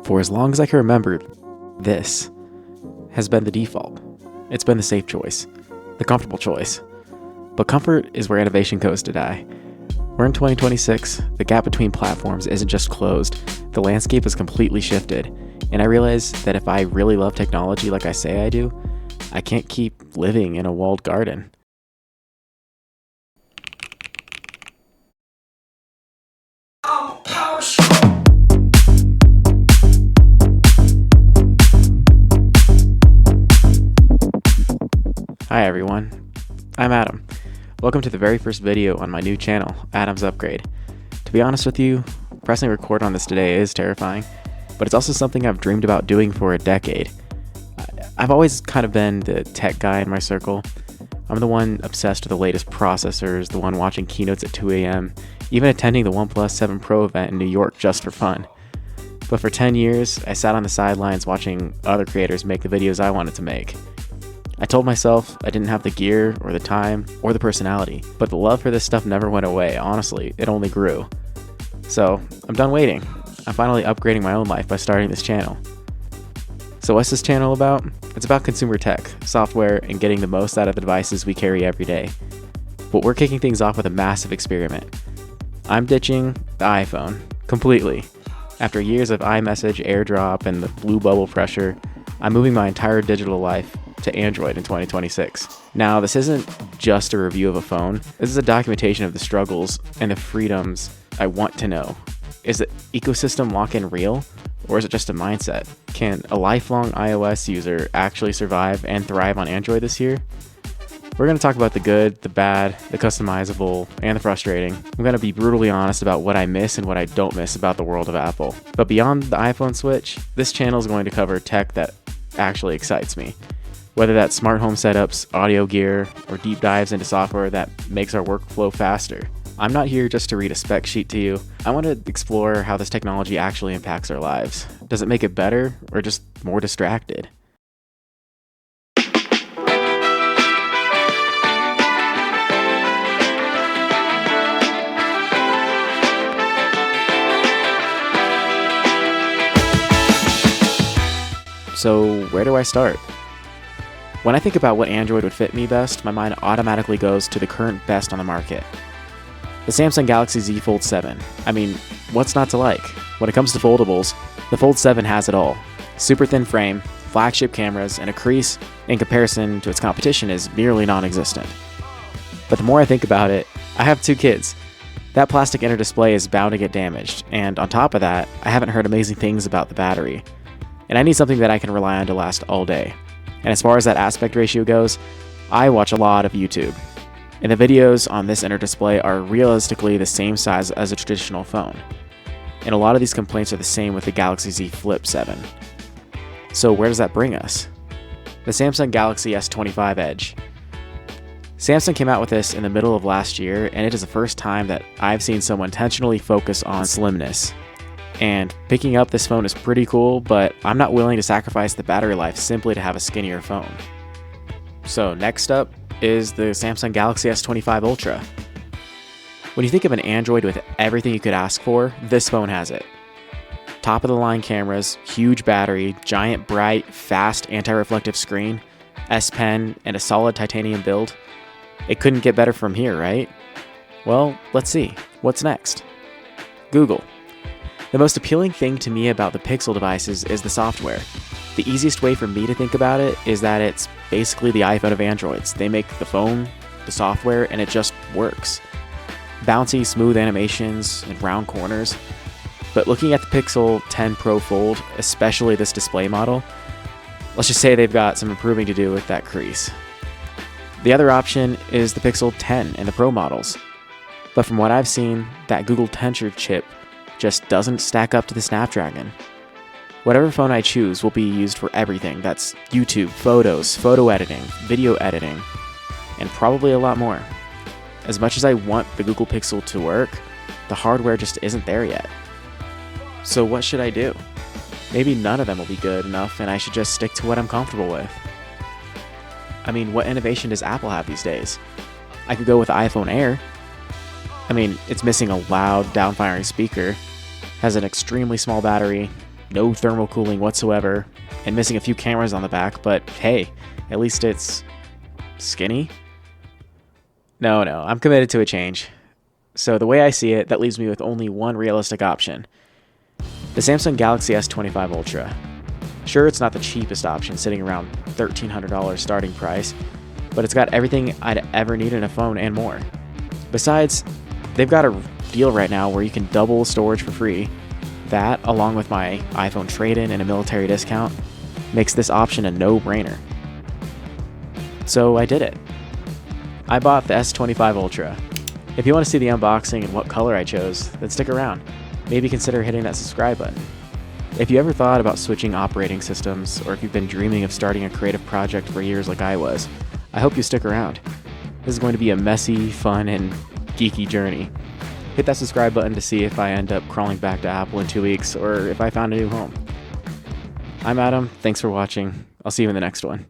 For as long as I can remember, this has been the default. It's been the safe choice, the comfortable choice. But comfort is where innovation goes to die. We're in 2026, the gap between platforms isn't just closed, the landscape has completely shifted, and I realize that if I really love technology like I say I do, I can't keep living in a walled garden. Hi everyone, I'm Adam. Welcome to the very first video on my new channel, Adam's Upgrade. To be honest with you, pressing record on this today is terrifying, but it's also something I've dreamed about doing for a decade. I've always kind of been the tech guy in my circle. I'm the one obsessed with the latest processors, the one watching keynotes at 2 a.m., even attending the OnePlus 7 Pro event in New York just for fun. But for 10 years, I sat on the sidelines watching other creators make the videos I wanted to make. I told myself I didn't have the gear or the time or the personality, but the love for this stuff never went away. Honestly, it only grew. So I'm done waiting. I'm finally upgrading my own life by starting this channel. So what's this channel about? It's about consumer tech, software, and getting the most out of the devices we carry every day. But we're kicking things off with a massive experiment. I'm ditching the iPhone completely. After years of iMessage, AirDrop, and the blue bubble pressure, I'm moving my entire digital life to Android in 2026. Now, this isn't just a review of a phone. This is a documentation of the struggles and the freedoms I want to know. Is the ecosystem lock-in real, or is it just a mindset? Can a lifelong iOS user actually survive and thrive on Android this year? We're going to talk about the good, the bad, the customizable, and the frustrating. I'm going to be brutally honest about what I miss and what I don't miss about the world of Apple. But beyond the iPhone switch, this channel is going to cover tech that actually excites me. Whether that's smart home setups, audio gear, or deep dives into software that makes our workflow faster. I'm not here just to read a spec sheet to you. I want to explore how this technology actually impacts our lives. Does it make it better or just more distracted? So where do I start? When I think about what Android would fit me best, my mind automatically goes to the current best on the market. The Samsung Galaxy Z Fold 7. I mean, what's not to like? When it comes to foldables, the Fold 7 has it all. Super thin frame, flagship cameras, and a crease, in comparison to its competition, is nearly non-existent. But the more I think about it, I have 2 kids. That plastic inner display is bound to get damaged, and on top of that, I haven't heard amazing things about the battery. And I need something that I can rely on to last all day. And as far as that aspect ratio goes, I watch a lot of YouTube. And the videos on this inner display are realistically the same size as a traditional phone. And a lot of these complaints are the same with the Galaxy Z Flip 7. So where does that bring us? The Samsung Galaxy S25 Edge. Samsung came out with this in the middle of last year, and it is the first time that I've seen someone intentionally focus on slimness. And picking up this phone is pretty cool, but I'm not willing to sacrifice the battery life simply to have a skinnier phone. So next up is the Samsung Galaxy S25 Ultra. When you think of an Android with everything you could ask for, this phone has it. Top of the line cameras, huge battery, giant bright, fast anti-reflective screen, S Pen, and a solid titanium build. It couldn't get better from here, right? Well, let's see. What's next? Google. The most appealing thing to me about the Pixel devices is the software. The easiest way for me to think about it is that it's basically the iPhone of Androids. They make the phone, the software, and it just works. Bouncy, smooth animations and round corners. But looking at the Pixel 10 Pro Fold, especially this display model, let's just say they've got some improving to do with that crease. The other option is the Pixel 10 and the Pro models. But from what I've seen, that Google Tensor chip just doesn't stack up to the Snapdragon. Whatever phone I choose will be used for everything. That's YouTube, photos, photo editing, video editing, and probably a lot more. As much as I want the Google Pixel to work, the hardware just isn't there yet. So what should I do? Maybe none of them will be good enough and I should just stick to what I'm comfortable with. I mean, what innovation does Apple have these days? I could go with the iPhone Air. I mean, it's missing a loud, down-firing speaker, has an extremely small battery, no thermal cooling whatsoever, and missing a few cameras on the back, but hey, at least it's skinny? No, I'm committed to a change. So the way I see it, that leaves me with only one realistic option. The Samsung Galaxy S25 Ultra. Sure, it's not the cheapest option, sitting around $1,300 starting price, but it's got everything I'd ever need in a phone and more. Besides, they've got a deal right now where you can double storage for free. That, along with my iPhone trade-in and a military discount, makes this option a no-brainer. So I did it. I bought the S25 Ultra. If you want to see the unboxing and what color I chose, then stick around. Maybe consider hitting that subscribe button. If you ever thought about switching operating systems, or if you've been dreaming of starting a creative project for years like I was, I hope you stick around. This is going to be a messy, fun, and geeky journey. Hit that subscribe button to see if I end up crawling back to Apple in 2 weeks, or if I found a new home. I'm Adam, thanks for watching. I'll see you in the next one.